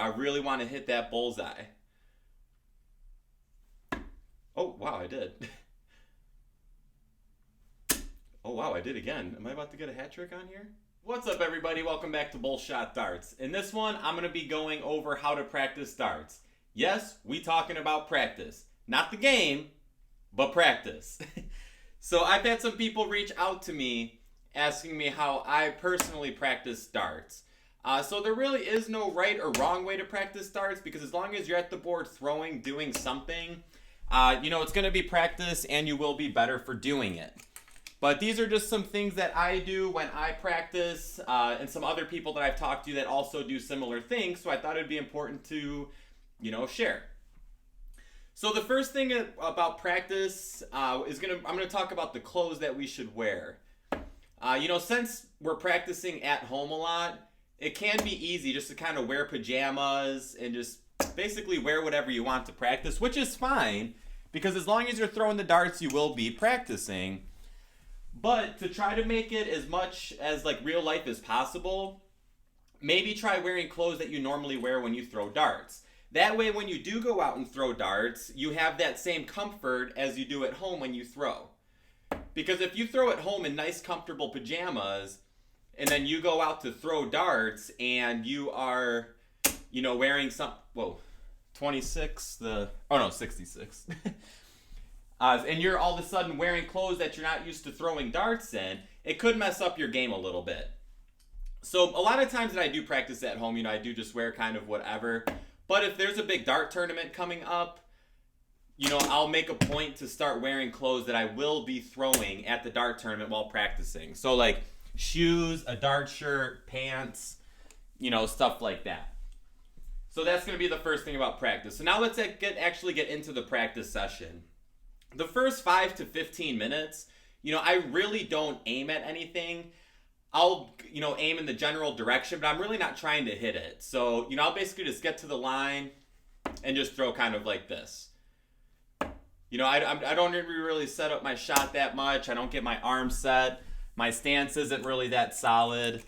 I really want to hit that bullseye. Oh, wow, I did. Oh, wow, I did again. Am I about to get a hat trick on here? What's up, everybody? Welcome back to Bullshot Darts. In this one, I'm going to be going over how to practice darts. Yes, we talking about practice. Not the game, but practice. So I've had some people reach out to me asking me how I personally practice darts. So there really is no right or wrong way to practice darts, because as long as you're at the board throwing, doing something, it's going to be practice and you will be better for doing it. But these are just some things that I do when I practice, and some other people that I've talked to that also do similar things, so I thought it'd be important to, share. So the first thing about practice I'm going to talk about the clothes that we should wear. Since we're practicing at home a lot, it can be easy just to kind of wear pajamas and just basically wear whatever you want to practice, which is fine, because as long as you're throwing the darts, you will be practicing. But to try to make it as much as like real life as possible, maybe try wearing clothes that you normally wear when you throw darts. That way, when you do go out and throw darts, you have that same comfort as you do at home when you throw. Because if you throw at home in nice, comfortable pajamas, and then you go out to throw darts and you are, wearing 66. And you're all of a sudden wearing clothes that you're not used to throwing darts in, it could mess up your game a little bit. So a lot of times that I do practice at home, I do just wear kind of whatever. But if there's a big dart tournament coming up, I'll make a point to start wearing clothes that I will be throwing at the dart tournament while practicing. So like shoes, a dart shirt, pants, stuff like that. So that's going to be the first thing about practice. So now let's actually get into the practice session. The first 5 to 15 minutes, I really don't aim at anything. I'll, aim in the general direction, but I'm really not trying to hit it. So, I'll basically just get to the line and just throw kind of like this. I don't really set up my shot that much. I don't get my arm set. My stance isn't really that solid.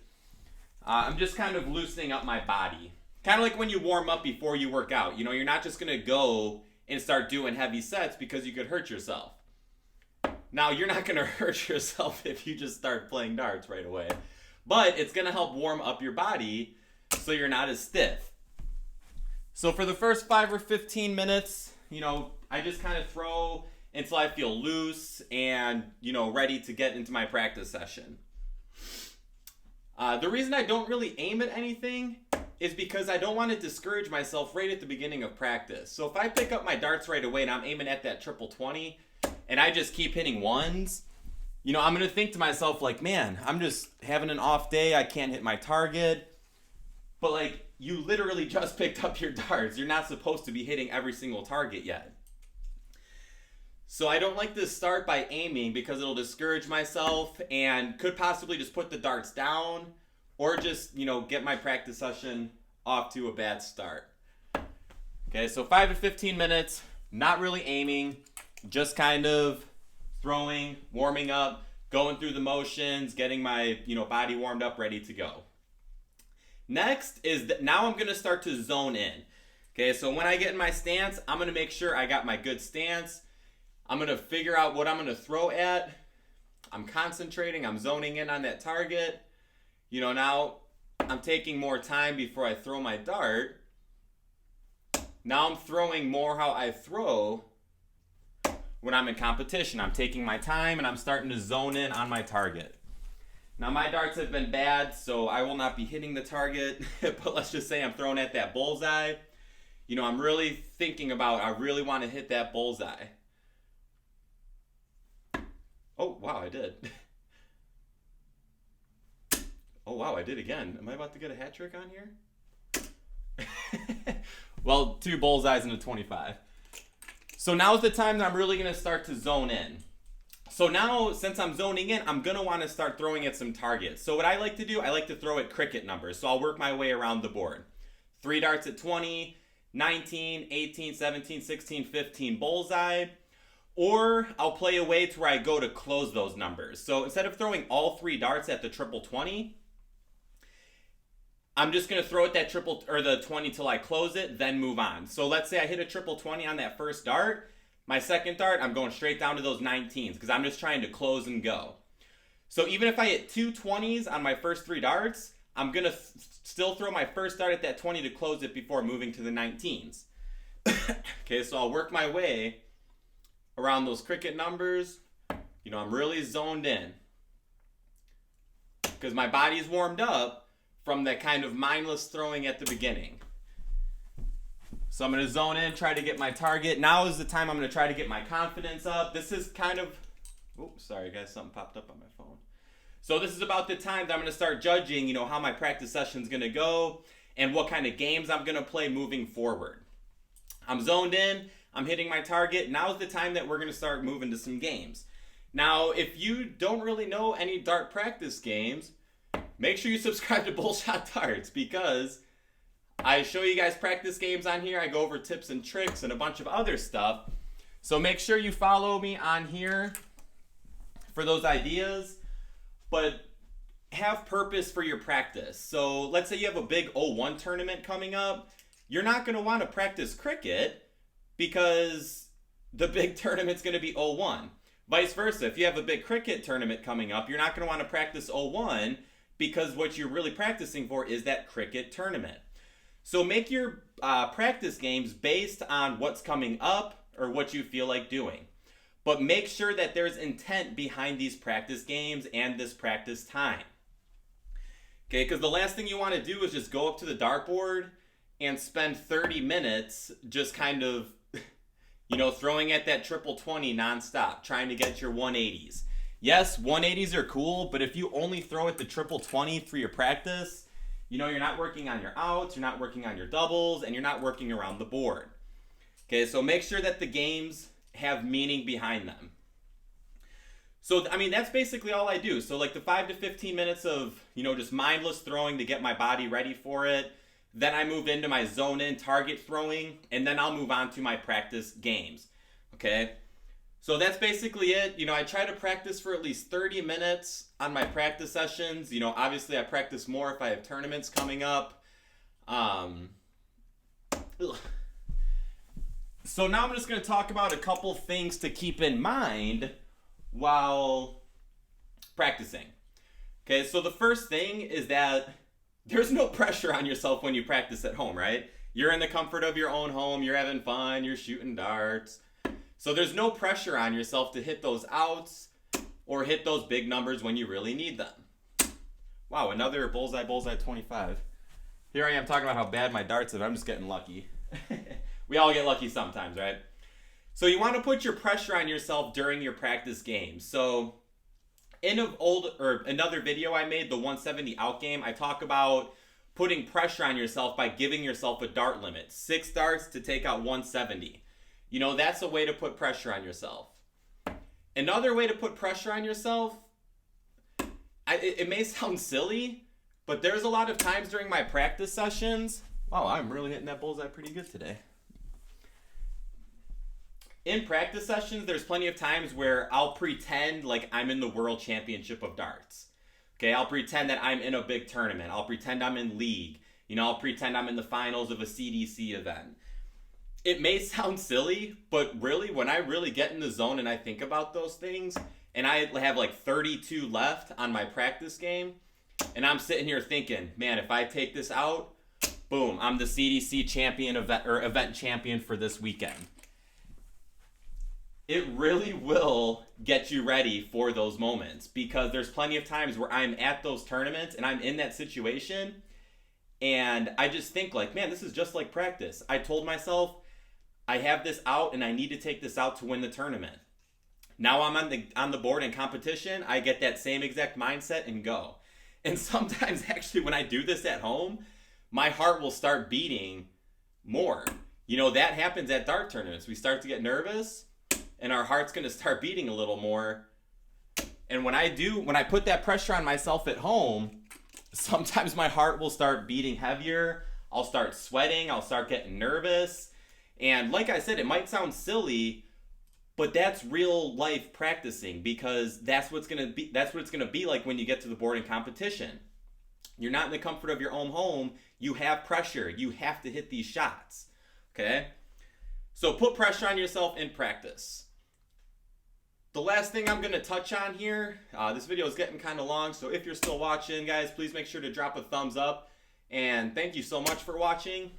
I'm just kind of loosening up my body. Kind of like when you warm up before you work out. You're not just going to go and start doing heavy sets because you could hurt yourself. Now, you're not going to hurt yourself if you just start playing darts right away. But it's going to help warm up your body so you're not as stiff. So for the first 5 or 15 minutes, I just kind of throw until I feel loose and, ready to get into my practice session. The reason I don't really aim at anything is because I don't want to discourage myself right at the beginning of practice. So if I pick up my darts right away and I'm aiming at that triple 20 and I just keep hitting ones, I'm going to think to myself like, man, I'm just having an off day. I can't hit my target. But like, you literally just picked up your darts. You're not supposed to be hitting every single target yet. So I don't like to start by aiming because it'll discourage myself and could possibly just put the darts down or just, get my practice session off to a bad start. Okay, so 5 to 15 minutes, not really aiming, just kind of throwing, warming up, going through the motions, getting my, body warmed up, ready to go. Next is that now I'm going to start to zone in. Okay, so when I get in my stance, I'm going to make sure I got my good stance. I'm going to figure out what I'm going to throw at. I'm concentrating, I'm zoning in on that target. Now I'm taking more time before I throw my dart. Now I'm throwing more how I throw when I'm in competition. I'm taking my time and I'm starting to zone in on my target. Now my darts have been bad, so I will not be hitting the target, but let's just say I'm throwing at that bullseye. I'm really thinking about, I really want to hit that bullseye. Oh, wow, I did. Oh, wow, I did again. Am I about to get a hat trick on here? Well, 2 bullseyes and a 25. So now's the time that I'm really going to start to zone in. So now, since I'm zoning in, I'm going to want to start throwing at some targets. So what I like to do, I like to throw at cricket numbers. So I'll work my way around the board. 3 darts at 20, 19, 18, 17, 16, 15 bullseye. Or I'll play a way to where I go to close those numbers. So instead of throwing all 3 darts at the triple 20, I'm just going to throw it that triple or the 20 till I close it, then move on. So let's say I hit a triple 20 on that first dart. My second dart, I'm going straight down to those 19s because I'm just trying to close and go. So even if I hit two 20s on my first three darts, I'm going to still throw my first dart at that 20 to close it before moving to the 19s. Okay, so I'll work my way around those cricket numbers. You know, I'm really zoned in because my body's warmed up from that kind of mindless throwing at the beginning. So I'm going to zone in, try to get my target. Now is the time I'm going to try to get my confidence up. This is kind of, oops, sorry guys, something popped up on my phone. So this is about the time that I'm going to start judging, you know, how my practice session's going to go and what kind of games I'm going to play moving forward. I'm zoned in, I'm hitting my target. Now's the time that we're going to start moving to some games. Now, if you don't really know any dart practice games, make sure you subscribe to Bullshot Darts because I show you guys practice games on here. I go over tips and tricks and a bunch of other stuff. So make sure you follow me on here for those ideas, but have purpose for your practice. So let's say you have a big 01 tournament coming up. You're not going to want to practice cricket because the big tournament's going to be 01. Vice versa, if you have a big cricket tournament coming up, you're not going to want to practice 01 because what you're really practicing for is that cricket tournament. So make your practice games based on what's coming up or what you feel like doing. But make sure that there's intent behind these practice games and this practice time. Okay, because the last thing you want to do is just go up to the dartboard and spend 30 minutes just kind of, you know, throwing at that triple 20 nonstop, trying to get your 180s. Yes, 180s are cool, but if you only throw at the triple 20 for your practice, you know, you're not working on your outs, you're not working on your doubles, and you're not working around the board. Okay, so make sure that the games have meaning behind them. So, I mean, that's basically all I do. So, like the 5 to 15 minutes of, you know, just mindless throwing to get my body ready for it. Then I move into my zone in target throwing, and then I'll move on to my practice games. Okay? So that's basically it. You know, I try to practice for at least 30 minutes on my practice sessions. You know, obviously I practice more if I have tournaments coming up. So now I'm just going to talk about a couple things to keep in mind while practicing. Okay, so the first thing is that there's no pressure on yourself when you practice at home, right? You're in the comfort of your own home, you're having fun, you're shooting darts. So there's no pressure on yourself to hit those outs or hit those big numbers when you really need them. Wow, another bullseye 25. Here I am talking about how bad my darts are. I'm just getting lucky. We all get lucky sometimes, right? So you want to put your pressure on yourself during your practice games. So in another video I made, the 170 out game, I talk about putting pressure on yourself by giving yourself a dart limit. 6 darts to take out 170. You know, that's a way to put pressure on yourself. Another way to put pressure on yourself, it may sound silly, but there's a lot of times during my practice sessions, wow, I'm really hitting that bullseye pretty good today. In practice sessions, there's plenty of times where I'll pretend like I'm in the World Championship of Darts. Okay, I'll pretend that I'm in a big tournament. I'll pretend I'm in league. You know, I'll pretend I'm in the finals of a CDC event. It may sound silly, but really, when I really get in the zone and I think about those things, and I have like 32 left on my practice game, and I'm sitting here thinking, man, if I take this out, boom, I'm the CDC champion event champion for this weekend. It really will get you ready for those moments because there's plenty of times where I'm at those tournaments and I'm in that situation and I just think like, man, this is just like practice. I told myself I have this out and I need to take this out to win the tournament. Now I'm on the board in competition, I get that same exact mindset and go. And sometimes actually when I do this at home, my heart will start beating more. You know, that happens at dart tournaments. We start to get nervous and our heart's going to start beating a little more. And when I put that pressure on myself at home, sometimes my heart will start beating heavier. I'll start sweating. I'll start getting nervous. And like I said, it might sound silly, but that's real life practicing because that's what it's going to be like when you get to the board in competition. You're not in the comfort of your own home. You have pressure. You have to hit these shots. Okay? So put pressure on yourself in practice. The last thing I'm going to touch on here, this video is getting kind of long, so if you're still watching, guys, please make sure to drop a thumbs up. And thank you so much for watching.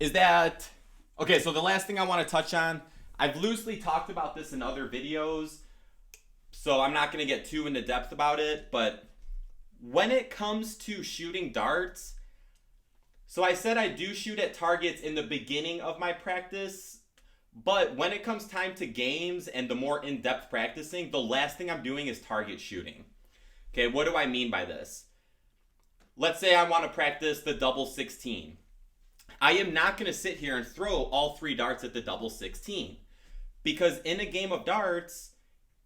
Okay, so the last thing I want to touch on, I've loosely talked about this in other videos, so I'm not going to get too into depth about it, but when it comes to shooting darts, so I said I do shoot at targets in the beginning of my practice, but when it comes time to games and the more in-depth practicing, the last thing I'm doing is target shooting. Okay, what do I mean by this? Let's say I want to practice the double 16. I am not going to sit here and throw all 3 darts at the double 16. Because in a game of darts,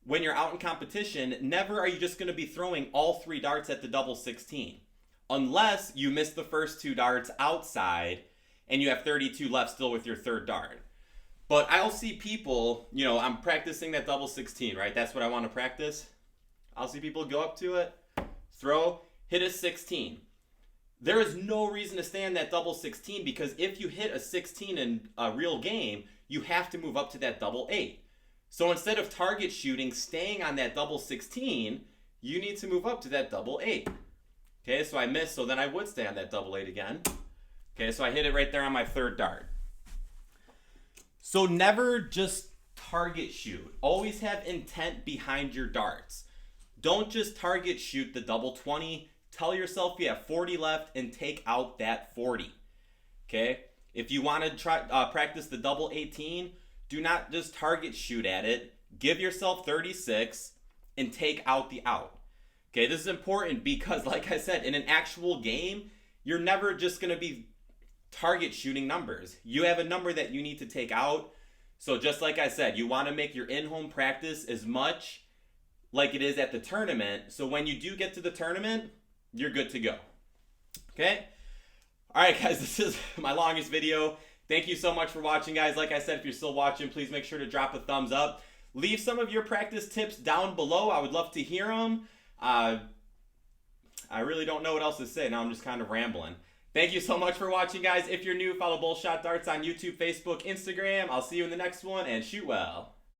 when you're out in competition, never are you just going to be throwing all 3 darts at the double 16. Unless you miss the first 2 darts outside and you have 32 left still with your 3rd dart. But I'll see people, I'm practicing that double 16, right? That's what I want to practice. I'll see people go up to it, throw, hit a 16. There is no reason to stay on that double 16 because if you hit a 16 in a real game, you have to move up to that double 8. So instead of target shooting, staying on that double 16, you need to move up to that double 8. Okay, so I missed, so then I would stay on that double 8 again. Okay, so I hit it right there on my 3rd dart. So never just target shoot. Always have intent behind your darts. Don't just target shoot the double 20. Tell yourself you have 40 left and take out that 40. Okay? If you want to try practice the double 18, do not just target shoot at it. Give yourself 36 and take out the out. Okay, this is important because, like I said, in an actual game, you're never just going to be target shooting numbers. You have a number that you need to take out. So just like I said, you want to make your in-home practice as much like it is at the tournament. So when you do get to the tournament, you're good to go. Okay? All right, guys, this is my longest video. Thank you so much for watching, guys. Like I said, if you're still watching, please make sure to drop a thumbs up. Leave some of your practice tips down below. I would love to hear them. I really don't know what else to say. Now I'm just kind of rambling. Thank you so much for watching, guys. If you're new, follow Bullshot Darts on YouTube, Facebook, Instagram. I'll see you in the next one, and shoot well.